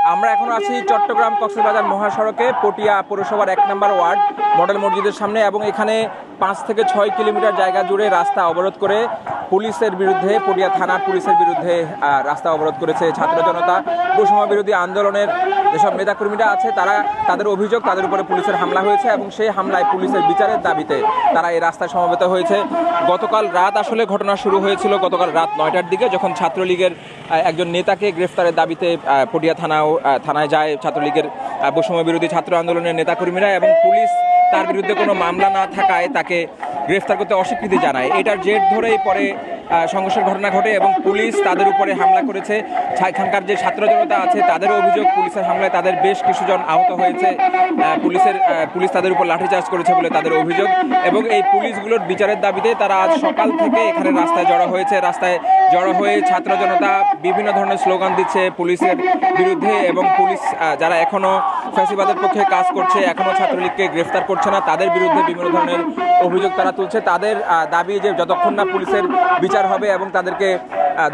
আমরা এখন আছি চট্টগ্রাম কক্সবাজার মহাসড়কে পটিয়া পৌরসভার ১ নম্বর ওয়ার্ড মডেল মসজিদের সামনে এবং এখানে ৫ থেকে ৬ কিলোমিটার জায়গা জুড়ে রাস্তা অবরোধ করে পুলিশের বিরুদ্ধে পটিয়া থানার পুলিশের বিরুদ্ধে রাস্তা অবরোধ করেছে ছাত্র জনতা। বৈষম্য বিরোধী আন্দোলনের যেসব নেতাকর্মীরা আছে তাদের অভিযোগ তাদের উপরে পুলিশের হামলা হয়েছে এবং সেই হামলায় পুলিশের বিচারের দাবিতে তারা এই রাস্তায় সমবেত হয়েছে। গতকাল রাত আসলে ঘটনা শুরু হয়েছিল গতকাল রাত ৯টার দিকে, যখন ছাত্রলীগের একজন নেতাকে গ্রেফতারের দাবিতে পটিয়া থানায় যায় ছাত্রলীগের বৈষম্য বিরোধী ছাত্র আন্দোলনের নেতাকর্মীরা, এবং পুলিশ তার বিরুদ্ধে কোনো মামলা না থাকায় তাকে গ্রেফতার করতে অস্বীকৃতি জানায়। এটার জের ধরেই পরে সংঘর্ষের ঘটনা ঘটে এবং পুলিশ তাদের উপরে হামলা করেছে। এখানকার যে ছাত্র জনতা আছে তাদেরও অভিযোগ পুলিশের হামলায় তাদের বেশ কিছুজন আহত হয়েছে। পুলিশ তাদের উপর লাঠিচার্জ করেছে বলে তাদের অভিযোগ, এবং এই পুলিশগুলোর বিচারের দাবিতে তারা আজ সকাল থেকে এখানে রাস্তায় জড়ো হয়েছে। রাস্তায় জড়ো হয়ে ছাত্র জনতা বিভিন্ন ধরনের স্লোগান দিচ্ছে পুলিশের বিরুদ্ধে, এবং পুলিশ যারা এখনও ফ্যাসিবাদের পক্ষে কাজ করছে, এখনও ছাত্রলীগকে গ্রেফতার করছে না, তাদের বিরুদ্ধে বিভিন্ন ধরনের অভিযোগ তারা তুলছে। তাদের দাবি যে যতক্ষণ না পুলিশের বিচার হবে এবং তাদেরকে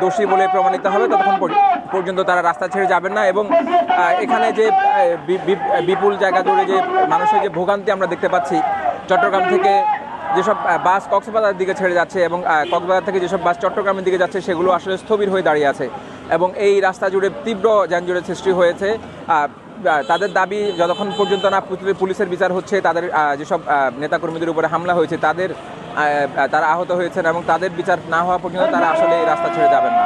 দোষী বলে প্রমাণিত হবে ততক্ষণ পর্যন্ত তারা রাস্তা ছেড়ে যাবেন না। এবং এখানে যে বিপুল জায়গা জুড়ে যে মানুষের যে ভোগান্তি আমরা দেখতে পাচ্ছি, চট্টগ্রাম থেকে যেসব বাস কক্সবাজারের দিকে ছেড়ে যাচ্ছে এবং কক্সবাজার থেকে যেসব বাস চট্টগ্রামের দিকে যাচ্ছে সেগুলো আসলে স্থবির হয়ে দাঁড়িয়ে আছে, এবং এই রাস্তা জুড়ে তীব্র যানজটের সৃষ্টি হয়েছে। তাদের দাবি যতক্ষণ পর্যন্ত না পুলিশের বিচার হচ্ছে, তাদের যেসব নেতাকর্মীদের উপরে হামলা হয়েছে তারা আহত হয়েছেন এবং তাদের বিচার না হওয়া পর্যন্ত তারা আসলে এই রাস্তা ছেড়ে যাবেন না।